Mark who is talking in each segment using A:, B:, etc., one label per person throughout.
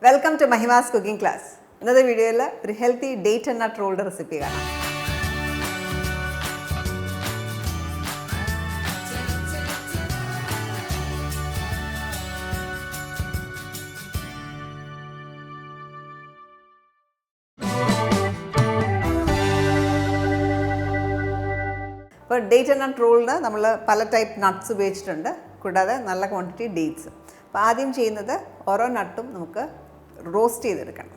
A: Welcome to Mahima's cooking class. ഇന്നത്തെ വീഡിയോയിൽ ഒരു healthy date and nut rolled recipe കാണാം. അപ്പോൾ ഡേറ്റ് ആൻഡ് നട്ട് റോളിന് നമ്മൾ പല ടൈപ്പ് നട്ട്സ് ഉപയോഗിച്ചിട്ടുണ്ട്, കൂടാതെ നല്ല ക്വാണ്ടിറ്റി ഡേറ്റ്സ്. അപ്പോൾ ആദ്യം ചെയ്യുന്നത് ഓരോ നട്ടും നമുക്ക് റോസ്റ്റ് ചെയ്തെടുക്കണം.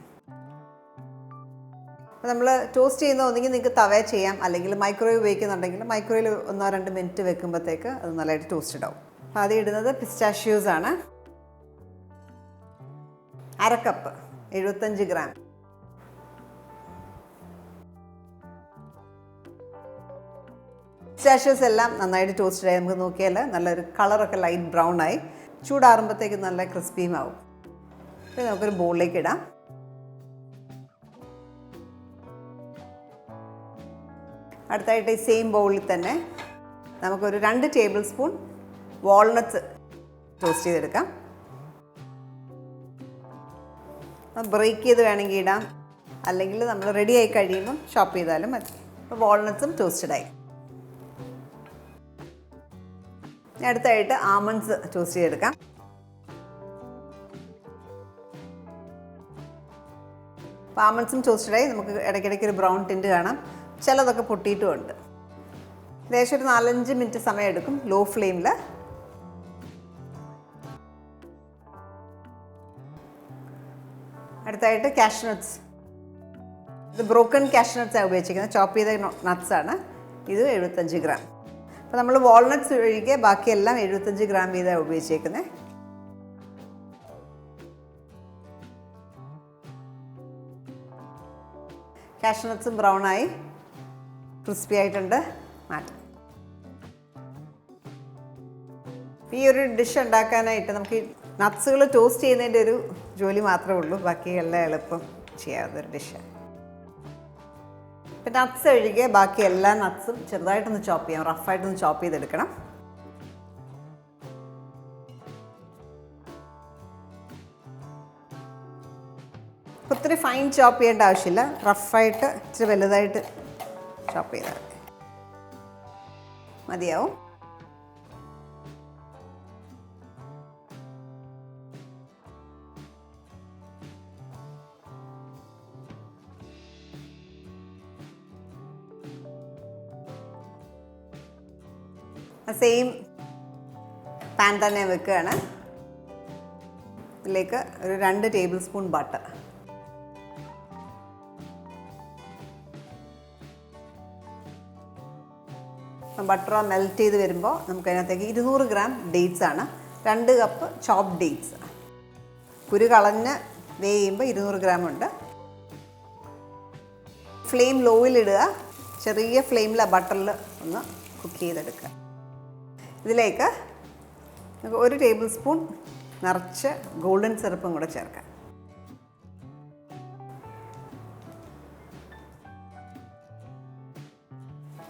A: അപ്പോൾ നമ്മൾ ടോസ്റ്റ് ചെയ്യുന്ന ഒന്നെങ്കിൽ നിങ്ങൾക്ക് തവ ചെയ്യാം, അല്ലെങ്കിൽ മൈക്രോവേവ് ഉപയോഗിക്കുന്നുണ്ടെങ്കിൽ മൈക്രോവേവിൽ 1-2 മിനിറ്റ് വെക്കുമ്പോഴത്തേക്ക് അത് നല്ലതായിട്ട് ടോസ്റ്റഡ് ആവും. അപ്പോൾ ആദ്യം ഇടുന്നത് പിസ്റ്റാഷ്യൂസ് ആണ്. 1/2 കപ്പ് 75 ഗ്രാം. പിസ്റ്റാഷ്യൂസ് എല്ലാം നന്നായിട്ട് ടോസ്റ്റഡ് ആയി. നമുക്ക് നോക്കിയാൽ നല്ലൊരു കളറൊക്കെ ലൈറ്റ് ബ്രൗൺ ആയി. ചൂടാറുമ്പോഴത്തേക്ക് നല്ല ക്രിസ്പിയും ആവും. ഇത് നമുക്കൊരു ബൗളിലേക്ക് ഇടാം. അടുത്തായിട്ട് ഈ സെയിം ബൗളിൽ തന്നെ നമുക്കൊരു 2 ടേബിൾ സ്പൂൺ വാൾനട്ട്സ് ടോസ്റ്റ് ചെയ്തെടുക്കാം. ബ്രേക്ക് ചെയ്ത് വേണമെങ്കിൽ ഇടാം, അല്ലെങ്കിൽ നമ്മൾ റെഡി ആയി കഴിയുമ്പം ചോപ്പ് ചെയ്താലും മതി. അപ്പോൾ വാൾനട്ട്സും ടോസ്റ്റഡായി. അടുത്തായിട്ട് ആമണ്ട്സ് ടോസ്റ്റ് ചെയ്തെടുക്കാം. അപ്പോൾ ആമണ്ട്സും ടോസ്റ്റഡായി. നമുക്ക് ഇടയ്ക്കിടയ്ക്ക് ഒരു ബ്രൗൺ ടിൻറ്റ് കാണാം, ചിലതൊക്കെ പൊട്ടിയിട്ടുമുണ്ട്. ഏകദേശം ഒരു 4-5 മിനിറ്റ് സമയം എടുക്കും ലോ ഫ്ലെയിമിൽ. അടുത്തായിട്ട് കാഷ്നട്ട്സ്. ഇത് ബ്രോക്കൺ കാഷ്നട്ട്സാണ് ഉപയോഗിച്ചിരിക്കുന്നത്, ചോപ്പ് ചെയ്ത നട്ട്സാണ്. ഇത് 75 ഗ്രാം. അപ്പോൾ നമ്മൾ വാൾനട്ട്സ് ഒഴികെ ബാക്കിയെല്ലാം 75 ഗ്രാം വീതമാണ് ഉപയോഗിച്ചേക്കുന്നത്. കാഷ്നട്ട്സും ബ്രൗണായി ക്രിസ്പി ആയിട്ടുണ്ട്. മാറ്റാം. ഈ ഒരു ഡിഷ് ഉണ്ടാക്കാനായിട്ട് നമുക്ക് നട്ട്സുകൾ ടോസ്റ്റ് ചെയ്യുന്നതിൻ്റെ ഒരു ജോലി മാത്രമേ ഉള്ളൂ, ബാക്കി എല്ലാം എളുപ്പം ചെയ്യാവുന്നൊരു ഡിഷാണ്. ഇപ്പം നട്ട്സ് ഒഴികെ ബാക്കി എല്ലാ നട്ട്സും ചെറുതായിട്ടൊന്ന് ചോപ്പ് ചെയ്യാം, റഫായിട്ടൊന്ന് ചോപ്പ് ചെയ്തെടുക്കണം. ഒത്തിരി ഫൈൻ ചോപ്പ് ചെയ്യേണ്ട ആവശ്യമില്ല, റഫായിട്ട് ഇച്ചിരി വലുതായിട്ട് ചോപ്പ് ചെയ്താൽ മതിയാവും. സെയിം പാൻ തന്നെ വെക്കുകയാണ്. ഇതിലേക്ക് ഒരു 2 table spoon butter. Butter melt ചെയ്ത് വരുമ്പോൾ നമുക്ക് അതിനകത്തേക്ക് 200 ഗ്രാം ഡേറ്റ്സ് ആണ്. 2 കപ്പ് ചോപ്പ് ഡേറ്റ്സ്. കുരു കളഞ്ഞ് വേയുമ്പോൾ 200 ഗ്രാം ഉണ്ട്. ഫ്ലെയിം ലോയിലിടുക, ചെറിയ ഫ്ലെയിമിൽ ആ ബട്ടറിൽ ഒന്ന് കുക്ക് ചെയ്തെടുക്കുക. ഇതിലേക്ക് 1 ടേബിൾ സ്പൂൺ നിറച്ച് ഗോൾഡൻ സിറപ്പും കൂടെ ചേർക്കാം.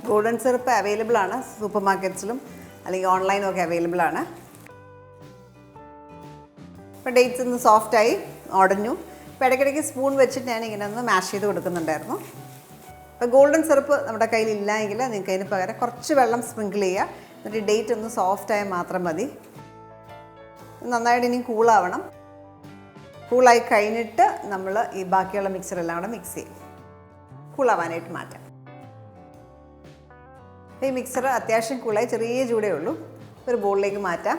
A: ഗോൾഡൻ സിറപ്പ് അവൈലബിൾ ആണ് സൂപ്പർ മാർക്കറ്റ്സിലും, അല്ലെങ്കിൽ ഓൺലൈനും ഒക്കെ അവൈലബിൾ ആണ്. ഇപ്പോൾ ഡേറ്റ്സ് ഒന്ന് സോഫ്റ്റായി ഉടഞ്ഞു. ഇപ്പോൾ ഇടയ്ക്കിടയ്ക്ക് സ്പൂൺ വെച്ചിട്ട് ഞാൻ ഇങ്ങനെ ഒന്ന് മാഷ് ചെയ്ത് കൊടുക്കുന്നുണ്ടായിരുന്നു. അപ്പോൾ ഗോൾഡൻ സിറപ്പ് നമ്മുടെ കയ്യിൽ ഇല്ല എങ്കിൽ നിങ്ങൾക്ക് അതിന് പകരം കുറച്ച് വെള്ളം സ്പ്രിങ്കിൾ ചെയ്യുക. എന്നിട്ട് ഡേറ്റ് ഒന്ന് സോഫ്റ്റായാൽ മാത്രം മതി. നന്നായിട്ട് ഇനി കൂളാവണം. കൂളായി കഴിഞ്ഞിട്ട് നമ്മൾ ഈ ബാക്കിയുള്ള മിക്സറെല്ലാം കൂടെ മിക്സ് ചെയ്യും. കൂളാവാനായിട്ട് മാറ്റാം. ഈ മിക്സർ അത്യാവശ്യം കൂളായി, ചെറിയ ചൂടേ ഉള്ളൂ. ഒരു ബൗളിലേക്ക് മാറ്റാം.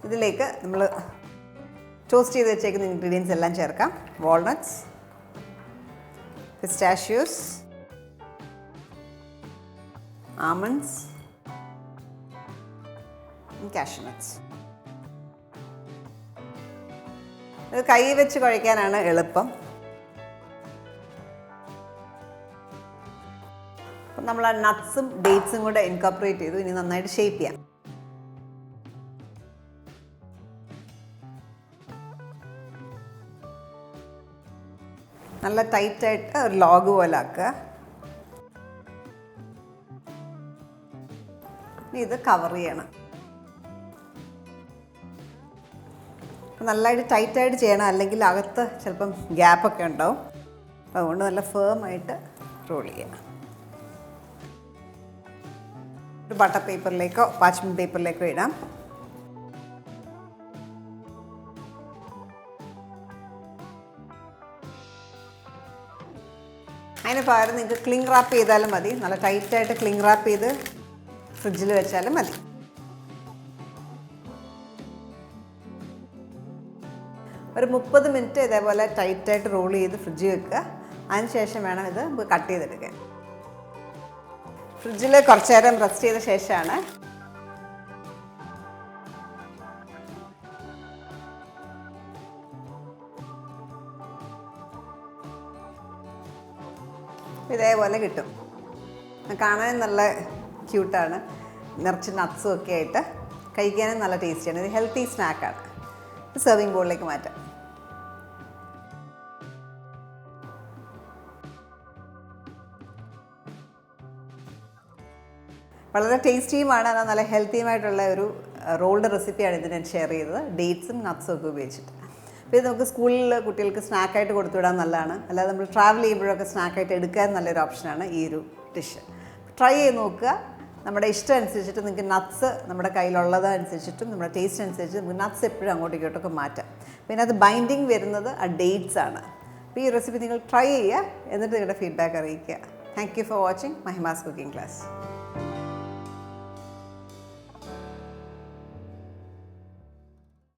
A: ഇതിലേക്ക് നമ്മൾ ടോസ്റ്റ് ചെയ്ത് വെച്ചേക്കുന്ന ഇൻഗ്രീഡിയൻസ് എല്ലാം ചേർക്കാം. Walnuts, pistachios, almonds, cashew nuts. ഇത് കൈ വെച്ച് കുഴയ്ക്കാനാണ് എളുപ്പം. അപ്പം നമ്മൾ ആ നട്ട്സും ഡേറ്റ്സും കൂടെ ഇൻകോർപ്പറേറ്റ് ചെയ്തു. ഇനി നന്നായിട്ട് ഷേപ്പ് ചെയ്യാം. നല്ല ടൈറ്റായിട്ട് ഒരു ലോഗ് പോലെ ആക്കുക. ഇത് കവർ ചെയ്യണം. നല്ലതായിട്ട് ടൈറ്റായിട്ട് ചെയ്യണം, അല്ലെങ്കിൽ അകത്ത് ചിലപ്പം ഗ്യാപ്പൊക്കെ ഉണ്ടാവും. അതുകൊണ്ട് നല്ല ഫേമായിട്ട് റോൾ ചെയ്യണം. ഒരു ബട്ടർ പേപ്പറിലേക്കോ പാച്ച്മെൻറ്റ് പേപ്പറിലേക്കോ ഇടാം. അതിന് പകരം നിങ്ങൾക്ക് ക്ലിംഗ് റാപ്പ് ചെയ്താലും മതി. നല്ല ടൈറ്റായിട്ട് ക്ലിംഗ് റാപ്പ് ചെയ്ത് ഫ്രിഡ്ജിൽ വെച്ചാലും മതി. ഒരു 30 മിനിറ്റ് ഇതേപോലെ ടൈറ്റായിട്ട് റോൾ ചെയ്ത് ഫ്രിഡ്ജിൽ വെക്കുക. അതിന് ശേഷം വേണം ഇത് കട്ട് ചെയ്തെടുക്കാൻ. ഫ്രിഡ്ജിൽ കുറച്ച് നേരം റെസ്റ്റ് ചെയ്ത ശേഷമാണ് ഇതേപോലെ കിട്ടും. കാണാൻ നല്ല ക്യൂട്ടാണ്. നിറച്ച് നട്ട്സും ഒക്കെ ആയിട്ട് കഴിക്കാനും നല്ല ടേസ്റ്റിയാണ്. ഇത് ഹെൽത്തി സ്നാക്കാണ്. സെർവിങ് ബോളിലേക്ക് മാറ്റാം. വളരെ ടേസ്റ്റിയുമാണ്. എന്നാൽ നല്ല ഹെൽത്തിയുമായിട്ടുള്ള ഒരു റോൾഡ് റെസിപ്പിയാണ് ഇത് ഞാൻ ഷെയർ ചെയ്തത്, ഡേറ്റ്സും നട്ട്സും ഒക്കെ ഉപയോഗിച്ചിട്ട്. അപ്പോൾ ഇത് നമുക്ക് സ്കൂളിൽ കുട്ടികൾക്ക് സ്നാക്കായിട്ട് കൊടുത്തുവിടാൻ നല്ലതാണ്. അല്ലാതെ നമ്മൾ ട്രാവൽ ചെയ്യുമ്പോഴൊക്കെ സ്നാക്കായിട്ട് എടുക്കാൻ നല്ലൊരു ഓപ്ഷനാണ് ഈ ഒരു ഡിഷ്. ട്രൈ ചെയ്ത് നോക്കുക. നമ്മുടെ ഇഷ്ടം അനുസരിച്ചിട്ട് നിങ്ങൾക്ക് നട്ട്സ് നമ്മുടെ കയ്യിലുള്ളത് അനുസരിച്ചിട്ടും നമ്മുടെ ടേസ്റ്റ് അനുസരിച്ച് നമുക്ക് നട്ട്സ് എപ്പോഴും അങ്ങോട്ടും ഇങ്ങോട്ടൊക്കെ മാറ്റാം. പിന്നെ അത് ബൈൻഡിങ് വരുന്നത് ആ ഡേറ്റ്സ് ആണ്. അപ്പോൾ ഈ റെസിപ്പി നിങ്ങൾ ട്രൈ ചെയ്യുക, എന്നിട്ട് നിങ്ങളുടെ ഫീഡ്ബാക്ക് അറിയിക്കുക. Thank you for watching Mahima's cooking class.